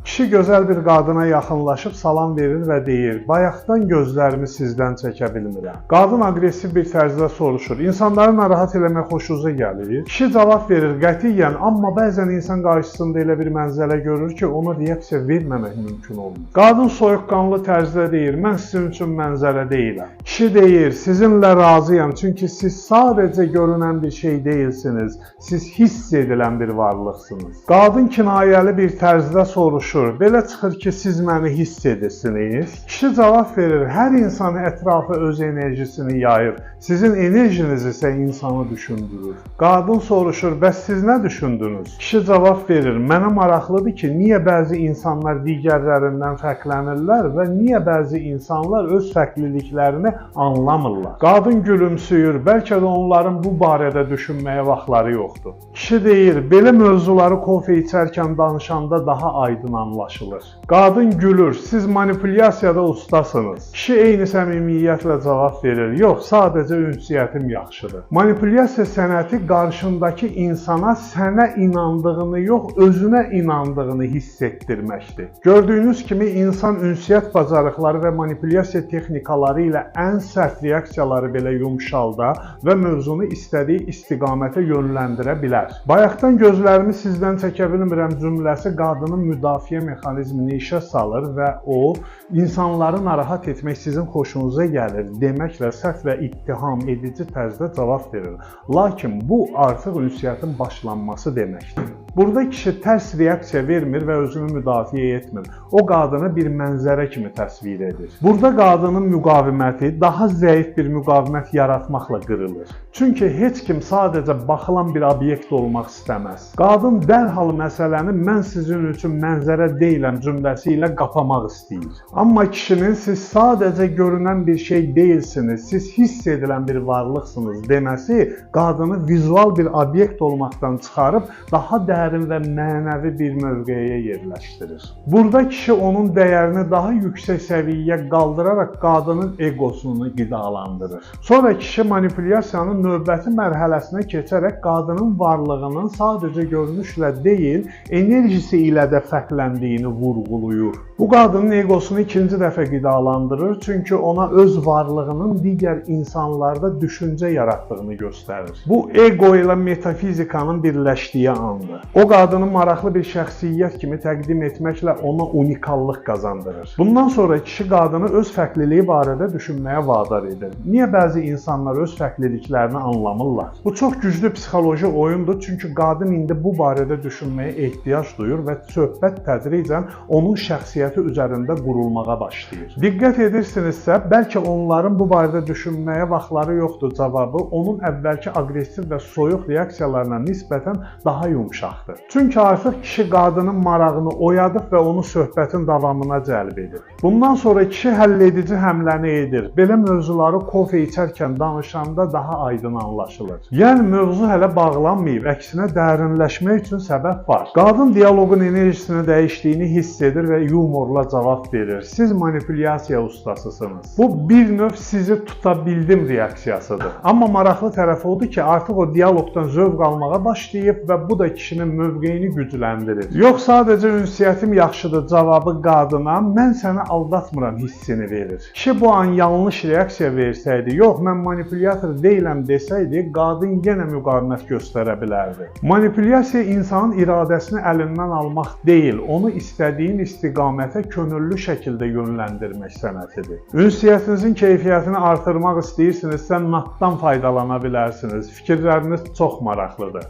Kişi gözəl bir qadına yaxınlaşıb salam verir və deyir: "Bayaqdan gözlərimi sizdən çəkə bilmirəm." Qadın aqressiv bir tərzdə soruşur: "İnsanları narahat eləmək xoşunuza gəlir?" Kişi cavab verir: "Qətiyyən, amma bəzən insan qarşısında elə bir mənzərə görür ki, ona reaksiya verməmək mümkün olmur." Qadın soyuqqanlı tərzdə deyir: "Mən sizin üçün mənzərə deyiləm." Kişi deyir: "Sizinlə razıyam, çünki siz sadəcə görünən bir şey deyilsiniz, siz hiss edilən bir varlıqsınız." Qadın kinayəli bir tərzdə soruşur: "Belə çıxır ki, siz məni hiss edirsiniz?" Kişi cavab verir: "Hər insan ətrafa öz enerjisini yayır. Sizin enerjiniz isə insanı düşündürür." Qadın soruşur: "Bəs siz nə düşündünüz?" Kişi cavab verir: "Mənə maraqlıdır ki, niyə bəzi insanlar digərlərindən fərqlənirlər və niyə bəzi insanlar öz fərqliliklərini anlamırlar?" Qadın gülümsüyür: "Bəlkə də onların bu barədə düşünməyə vaxtları yoxdur." Kişi deyir: "Belə mövzuları kofe içərkən danışanda daha aydın anlaşılır." Qadın gülür: "Siz manipulyasiyada ustasınız." Kişi eyni səmimiyyətlə cavab verir: "Yox, sadəcə ünsiyyətim yaxşıdır." Manipulyasiya sənəti qarşındakı insana sənə inandığını yox, özünə inandığını hiss etdirməkdir. Gördüyünüz kimi insan ünsiyyət bacarıqları və manipulyasiya texnikaları ilə ən sərt reaksiyaları belə yumşalda və mövzunu istədiyi istiqamətə yönləndirə bilər. "Bayaqdan gözlərimi sizdən çəkə bilmirəm" cümləsi qadının müdafiə mexanizmini işə salır və o, insanları narahat etmək sizin xoşunuza gəlir deməklə sərt və ittiham edici tərzdə cavab verir. Lakin bu artıq ünsiyyətin başlanması deməkdir. Burada kişi tərs reaksiya vermir və özünü müdafiə etmir. O qadını bir mənzərə kimi təsvir edir. Burada qadının müqaviməti daha zəif bir müqavimət yaratmaqla qırılır. Çünki heç kim sadəcə baxılan bir obyekt olmaq istəməz. Qadın dərhal məsələni "mən sizin üçün mənzərə deyiləm" cümləsi ilə qapamaq istəyir. Amma kişinin "siz sadəcə görünən bir şey deyilsiniz, siz hiss edilən bir varlıqsınız" deməsi qadını vizual bir obyekt olmaqdan çıxarıb daha dərin və mənəvi bir mövqeyə yerləşdirir. Burada kişi onun dəyərini daha yüksək səviyyəyə qaldıraraq qadının egosunu qidalandırır. Sonra kişi manipulyasiyanın növbəti mərhələsinə keçərək qadının varlığının sadəcə görünüşlə deyil, enerjisi ilə də fərqləndiyini vurğulayır. Bu qadının egosunu ikinci dəfə qidalandırır, çünki ona öz varlığının digər insanlarda düşüncə yaratdığını göstərir. Bu ego ilə metafizikanın birləşdiyi andır. O qadını maraqlı bir şəxsiyyət kimi təqdim etməklə ona unikallıq qazandırır. Bundan sonra kişi qadını öz fərqliliyi barədə düşünməyə vadar edir. Niyə bəzi insanlar öz fərqliliklərini anlamırlar? Bu çox güclü psixoloji oyundur, çünki qadın indi bu barədə düşünməyə ehtiyac duyur və söhbət tədricən onun şəxsiyyəti üzərində qurulmağa başlayır. Diqqət edirsinizsə, bəlkə onların bu barədə düşünməyə vaxtları yoxdur cavabı onun əvvəlki aqressiv və soyuq reaksiyalarına nisbətən daha yumşaqdır. Çünki artıq kişi qadının marağını oyadıb və onu söhbətin davamına cəlb edir. Bundan sonra kişi həlledici həmləni edir. Belə mövzuları kofe içərkən danışanda daha aydın anlaşılır. Yəni mövzu hələ bağlanmayıb, əksinə dərinləşmək üçün səbəb var. Qadın diyaloqun enerjisini dəyişdiyini hiss edir və yumorla cavab verir: "Siz manipulyasiya ustasısınız." Bu bir növ "sizi tuta bildim" reaksiyasıdır. Amma maraqlı tərəfi odur ki, artıq o diyaloqdan zövq almağa başlayıb və bu da kişinin mövqeyini gücləndirir. "Yox, sadəcə ünsiyyətim yaxşıdır" cavabı qadına "mən səni aldatmıram" hissini verir. Kişi bu an yanlış reaksiya versəydi, "yox, mən manipulyator deyiləm" desəydi, qadın yenə müqavimət göstərə bilərdi. Manipulyasiya insanın iradəsini əlindən almaq deyil, onu istədiyin istiqamətə könüllü şəkildə yönləndirmək sənətidir. Ünsiyyətinizin keyfiyyətini artırmaq istəyirsinizsə, natdan faydalana bilərsiniz. Fikirləriniz çox maraqlıdır.